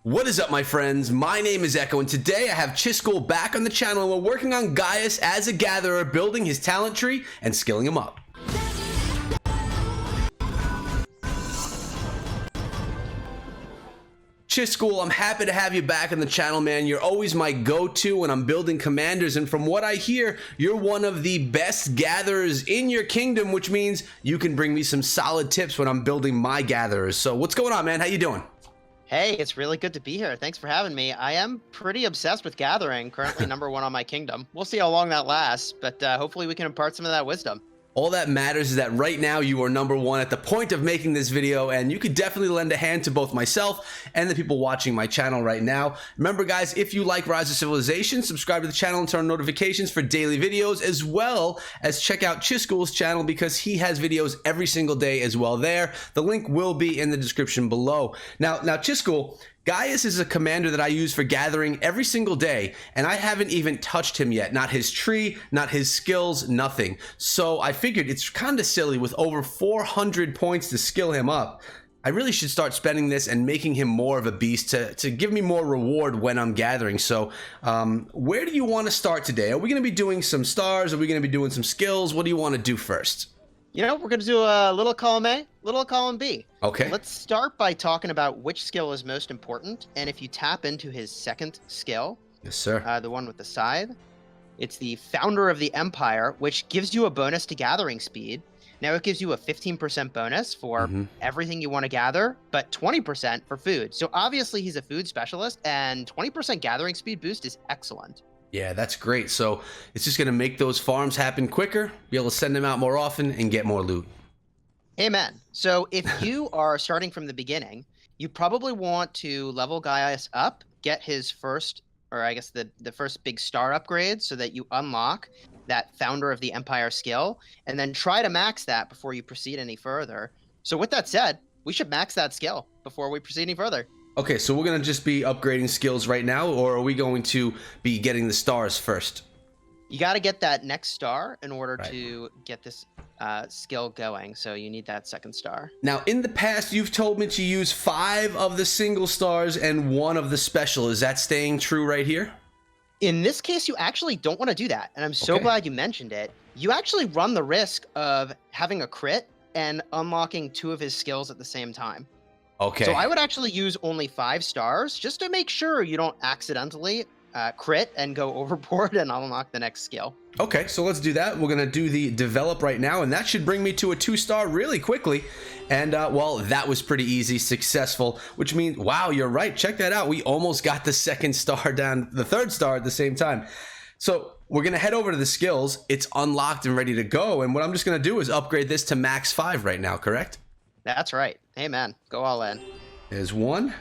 What is up, my friends? My name is Echo, and today I have Chiscool back on the channel, and we're working on Gaius as a gatherer, building his talent tree and skilling him up. Chiscool, I'm happy to have you back on the channel, man. You're always my go-to when I'm building commanders, and from what I hear, you're one of the best gatherers in your kingdom, which means you can bring me some solid tips when I'm building my gatherers. So what's going on, man? How you doing? Hey, it's really good to be here. Thanks for having me. I am pretty obsessed with gathering, currently #1 on my kingdom. We'll see how long that lasts, but hopefully we can impart some of that wisdom. All that matters is that right now you are #1 at the point of making this video, and you could definitely lend a hand to both myself and the people watching my channel right now. Remember, guys, if you like Rise of Civilization, subscribe to the channel and turn on notifications for daily videos, as well as check out Chiscool's channel because he has videos every single day as well there. The link will be in the description below. Now Chiscool, Gaius is a commander that I use for gathering every single day, and I haven't even touched him yet. Not his tree, not his skills, nothing. So I figured it's kind of silly with over 400 points to skill him up. I really should start spending this and making him more of a beast to give me more reward when I'm gathering. So where do you want to start today? Are we going to be doing some stars? Are we going to be doing some skills? What do you want to do first? You know, we're going to do a little column A, little column B. Okay. Let's start by talking about which skill is most important. And if you tap into his second skill, Yes, sir. The one with the scythe, it's the Founder of the Empire, which gives you a bonus to gathering speed. Now it gives you a 15% bonus for everything you want to gather, but 20% for food. So obviously he's a food specialist, and 20% gathering speed boost is excellent. Yeah, that's great. So it's just going to make those farms happen quicker, be able to send them out more often, and get more loot. Amen. So if you are starting from the beginning, you probably want to level Gaius up, get his first, or I guess the first big star upgrade so that you unlock that Founder of the Empire skill, and then try to max that before you proceed any further. So with that said, we should max that skill before we proceed any further. Okay, so we're going to just be upgrading skills right now, or are we going to be getting the stars first? You got to get that next star in order to get this skill going, so you need that second star. Now, in the past, you've told me to use 5 of the single stars and 1 of the special. Is that staying true right here? In this case, you actually don't want to do that, and I'm so glad you mentioned it. You actually run the risk of having a crit and unlocking 2 of his skills at the same time. Okay. So I would actually use only 5 stars just to make sure you don't accidentally crit and go overboard and unlock the next skill. Okay, so let's do that. We're gonna do the develop right now, and that should bring me to a 2-star really quickly. And well, that was pretty easy, successful, which means, wow, you're right. Check that out. We almost got the 2nd star down, the 3rd star at the same time. So we're gonna head over to the skills. It's unlocked and ready to go. And what I'm just gonna do is upgrade this to max 5 right now, correct? That's right. Amen. Go all in. There's 1.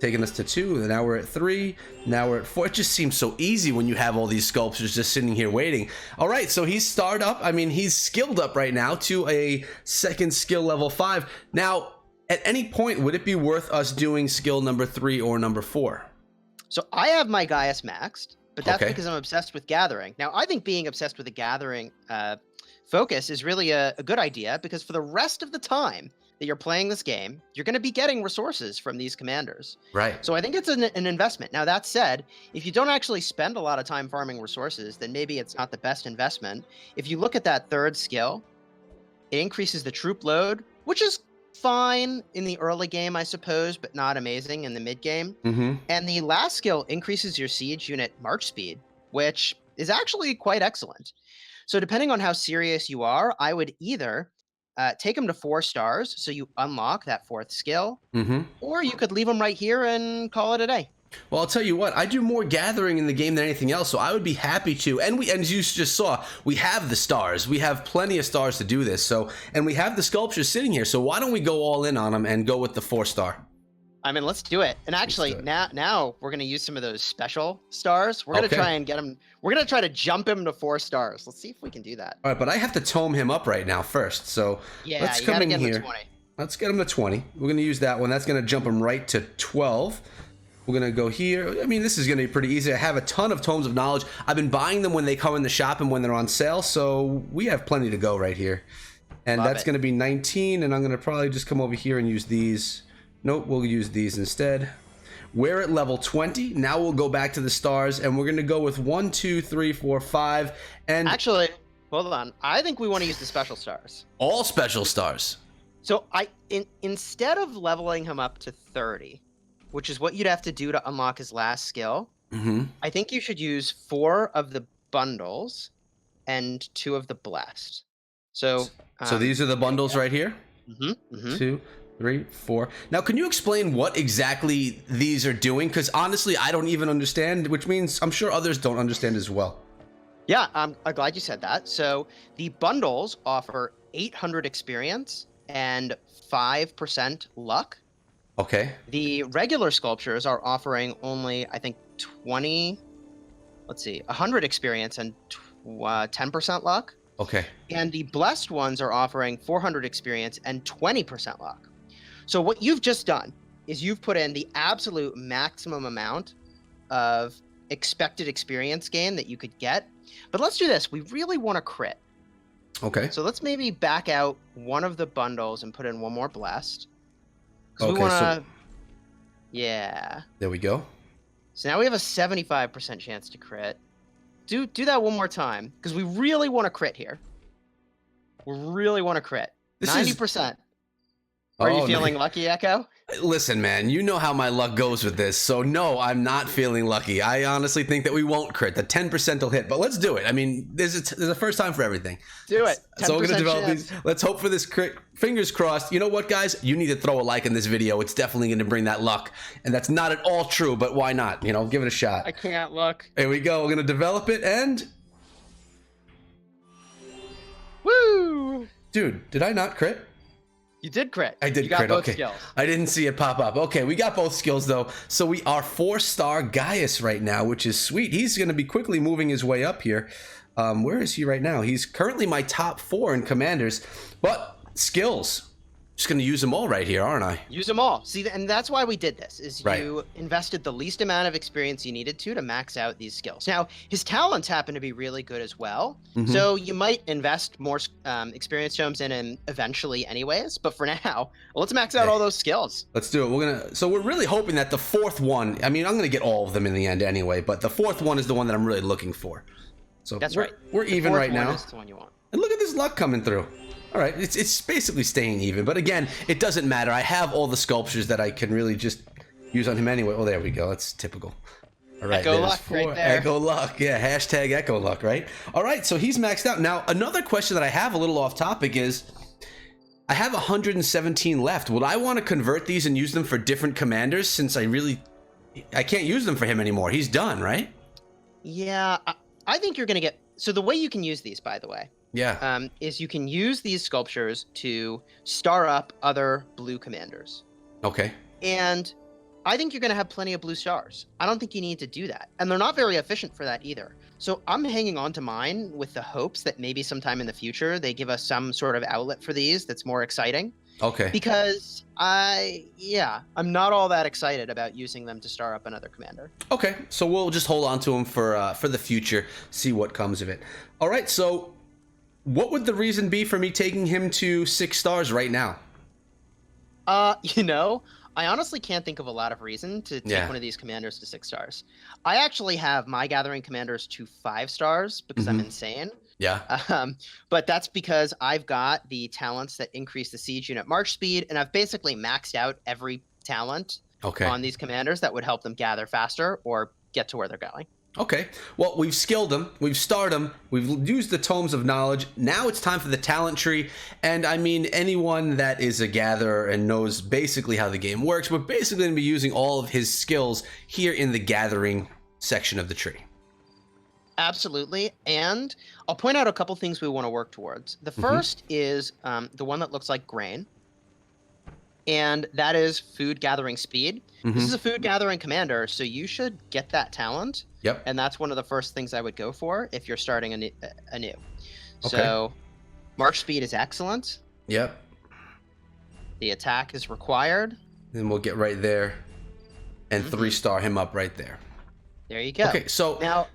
Taking us to 2, and now we're at 3, now we're at 4. It just seems so easy when you have all these sculptures just sitting here waiting. All right, so he's starred up. I mean, he's skilled up right now to a 2nd skill level 5. Now, at any point, would it be worth us doing skill number 3 or number 4? So I have my Gaius maxed, but that's because I'm obsessed with gathering. Now, I think being obsessed with the gathering focus is really a good idea, because for the rest of the time that you're playing this game, you're going to be getting resources from these commanders. Right. So I think it's an investment. Now, that said, if you don't actually spend a lot of time farming resources, then maybe it's not the best investment. If you look at that 3rd skill, it increases the troop load, which is fine in the early game, I suppose, but not amazing in the mid game. And the last skill increases your siege unit march speed, which is actually quite excellent. So depending on how serious you are, I would either take them to 4 stars, so you unlock that 4th skill, or you could leave them right here and call it a day. Well, I'll tell you what, I do more gathering in the game than anything else, so I would be happy to. And as you just saw, we have the stars. We have plenty of stars to do this. So, and we have the sculptures sitting here. So why don't we go all in on them and go with the 4-star? I mean, let's do it. And actually, now we're going to use some of those special stars. We're going to try and get him. We're going to try to jump him to 4 stars. Let's see if we can do that. All right, but I have to tome him up right now first. So yeah, let's come in here. Let's get him to 20. We're going to use that one. That's going to jump him right to 12. We're going to go here. I mean, this is going to be pretty easy. I have a ton of tomes of knowledge. I've been buying them when they come in the shop and when they're on sale. So we have plenty to go right here. And that's going to be 19. And I'm going to probably just come over here and use these. Nope, we'll use these instead. We're at level 20. Now we'll go back to the stars, and we're going to go with 1, 2, 3, 4, 5. And actually, hold on. I think we want to use the special stars. All special stars. So instead of leveling him up to 30, which is what you'd have to do to unlock his last skill, I think you should use 4 of the bundles and 2 of the blessed. So these are the bundles right here. 2, 3, 4. Now, can you explain what exactly these are doing? Because honestly, I don't even understand, which means I'm sure others don't understand as well. Yeah, I'm glad you said that. So the bundles offer 800 experience and 5% luck. Okay. The regular sculptures are offering only, I think, 100 experience and 10% luck. Okay. And the blessed ones are offering 400 experience and 20% luck. So what you've just done is you've put in the absolute maximum amount of expected experience gain that you could get. But let's do this. We really want to crit. Okay. So let's maybe back out one of the bundles and put in one more blessed. Okay, we wanna... Yeah. There we go. So now we have a 75% chance to crit. Do that one more time, because we really want to crit here. We really want to crit. 90%. Are you feeling lucky, Echo? Listen, man, you know how my luck goes with this. So no, I'm not feeling lucky. I honestly think that we won't crit. The 10% will hit, but let's do it. I mean, there's a first time for everything. Do it. So we're going to develop these. Let's hope for this crit. Fingers crossed. You know what, guys? You need to throw a like in this video. It's definitely going to bring that luck. And that's not at all true, but why not? You know, give it a shot. I can't look. Here we go. We're going to develop it and... Woo! Dude, did I not crit? You did crit. I did you got crit. Both okay. skills. I didn't see it pop up. Okay, we got both skills though. So we are 4-star Gaius right now, which is sweet. He's going to be quickly moving his way up here. Where is he right now? He's currently my top 4 in commanders, but skills. Just going to use them all right here, aren't I? Use them all. See, and that's why we did this, is right. You invested the least amount of experience you needed to max out these skills. Now, his talents happen to be really good as well, so you might invest more experience tomes in him eventually anyways, but for now, let's max out all those skills. Let's do it. So we're really hoping that the 4th one, I mean, I'm going to get all of them in the end anyway, but the 4th one is the one that I'm really looking for. So that's right. We're even right now. Is the one you want. And look at this luck coming through. All right, it's basically staying even, but again, it doesn't matter. I have all the sculptures that I can really just use on him anyway. Oh, there we go. That's typical. All right, Echo luck right there. Echo luck. Yeah, hashtag Echo luck, right? All right, so he's maxed out. Now, another question that I have a little off topic is, I have 117 left. Would I want to convert these and use them for different commanders since I can't use them for him anymore? He's done, right? Yeah, I think you're going to get... So the way you can use these, by the way, is you can use these sculptures to star up other blue commanders. Okay. And I think you're going to have plenty of blue stars. I don't think you need to do that. And they're not very efficient for that either. So I'm hanging on to mine with the hopes that maybe sometime in the future they give us some sort of outlet for these that's more exciting. Okay. Because I'm not all that excited about using them to star up another commander. Okay, so we'll just hold on to them for the future, see what comes of it. All right, so what would the reason be for me taking him to 6 stars right now? I honestly can't think of a lot of reason to take one of these commanders to 6 stars. I actually have my gathering commanders to 5 stars because I'm insane. Yeah. But that's because I've got the talents that increase the siege unit march speed, and I've basically maxed out every talent on these commanders that would help them gather faster or get to where they're going. Okay, well, we've skilled them, we've starred them, we've used the tomes of knowledge. Now it's time for the talent tree. And I mean, anyone that is a gatherer and knows basically how the game works, we're basically going to be using all of his skills here in the gathering section of the tree. Absolutely. And I'll point out a couple things we want to work towards. The first is the one that looks like grain. And that is food gathering speed. This is a food gathering commander, so you should get that talent. Yep. And that's one of the first things I would go for if you're starting anew. Okay. So march speed is excellent. Yep. The attack is required. Then we'll get right there and 3-star him up right there. There you go. Okay, so now...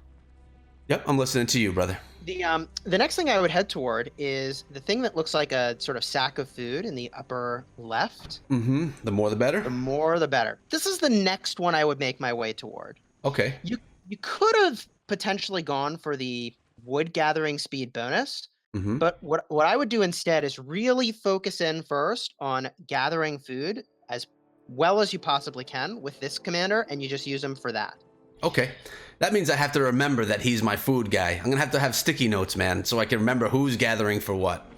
Yep, I'm listening to you, brother. The next thing I would head toward is the thing that looks like a sort of sack of food in the upper left. Mm-hmm. The more the better. The more the better. This is the next one I would make my way toward. Okay. You could have potentially gone for the wood gathering speed bonus, Mm-hmm. but what I would do instead is really focus in first on gathering food as well as you possibly can with this commander, and you just use him for that. Okay. That means I have to remember that he's my food guy. I'm gonna have to have sticky notes, man, so I can remember who's gathering for what.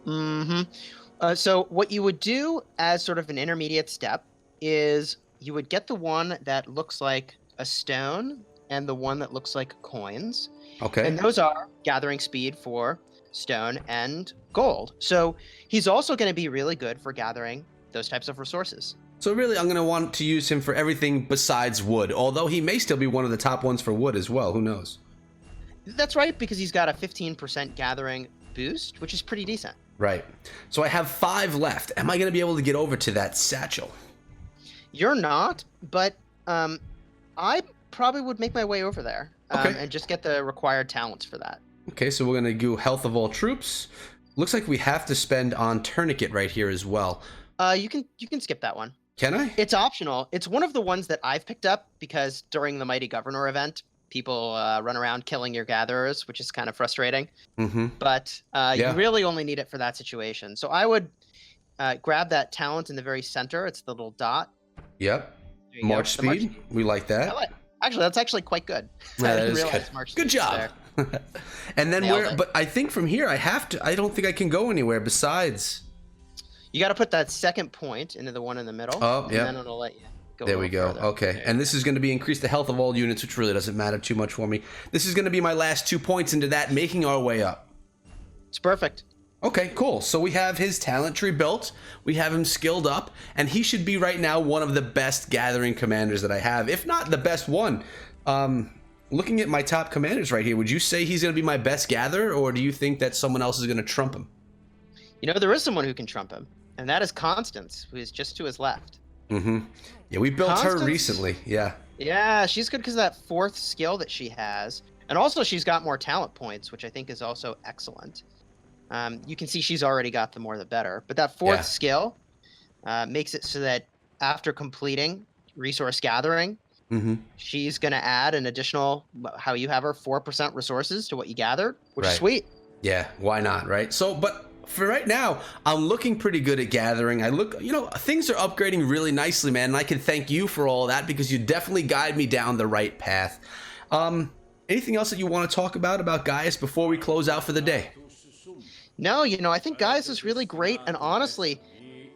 Mm-hmm. So what you would do as sort of an intermediate step is you would get the one that looks like a stone and the one that looks like coins. Okay. And those are gathering speed for stone and gold. So he's also going to be really good for gathering those types of resources. So really, I'm gonna want to use him for everything besides wood, although he may still be one of the top ones for wood as well. Who knows? That's right, because he's got a 15% gathering boost, which is pretty decent. Right. So I have 5 left. Am I gonna be able to get over to that satchel? You're not, but I probably would make my way over there and just get the required talents for that. Okay, so we're gonna do health of all troops. Looks like we have to spend on tourniquet right here as well. You can skip that one. Can I? It's optional. It's one of the ones that I've picked up because during the Mighty Governor event, people run around killing your gatherers, which is kind of frustrating. Mm-hmm. But you really only need it for that situation. So I would grab that talent in the very center. It's the little dot. Yep. There you March go. speed. We like that. Actually, that's actually quite good. Yeah, I that didn't is realize good. March Good speed was job. there. And then Nailed it. but I think from here I don't think I can go anywhere besides. You got to put that second point into the one in the middle. Oh, yeah. And then it'll let you go. There we go. Okay. And this is going to be increase the health of all units, which really doesn't matter too much for me. This is going to be my last 2 points into that, making our way up. It's perfect. Okay, cool. So we have his talent tree built. We have him skilled up, and he should be right now one of the best gathering commanders that I have, if not the best one. Looking at my top commanders right here, would you say he's going to be my best gatherer, or do you think that someone else is going to trump him? You know, there is someone who can trump him, and that is Constance, who is just to his left. Mm-hmm. Yeah, we built her Constance? recently. Yeah. Yeah, she's good because of that 4th skill that she has. And also she's got more talent points, which I think is also excellent. You can see she's already got the more the better. But that 4th skill makes it so that after completing resource gathering, she's going to add an additional, how you have her, 4% resources to what you gathered, which is sweet. Yeah, why not, right? So, but for right now, I'm looking pretty good at gathering. Things are upgrading really nicely, man, and I can thank you for all that because you definitely guide me down the right path. Anything else that you want to talk about Gaius before we close out for the day? No, I think Gaius is really great, and honestly,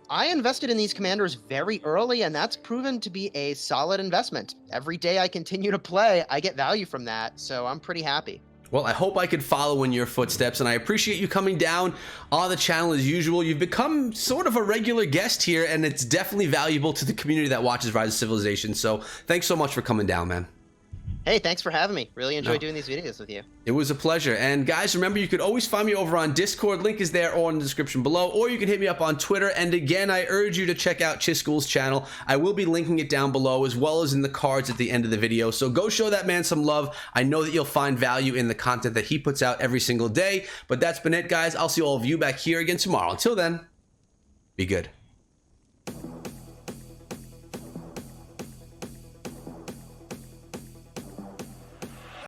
I invested in these commanders very early, and that's proven to be a solid investment. Every day I continue to play, I get value from that, so I'm pretty happy. Well, I hope I could follow in your footsteps, and I appreciate you coming down on the channel as usual. You've become sort of a regular guest here, and it's definitely valuable to the community that watches Rise of Civilization, so thanks so much for coming down, man. Hey, thanks for having me. Really enjoy doing these videos with you. It was a pleasure. And guys, remember, you could always find me over on Discord. Link is there or in the description below, or you can hit me up on Twitter. And again, I urge you to check out Chiscool's channel. I will be linking it down below as well as in the cards at the end of the video. So go show that man some love. I know that you'll find value in the content that he puts out every single day. But that's been it, guys. I'll see all of you back here again tomorrow. Until then, be good.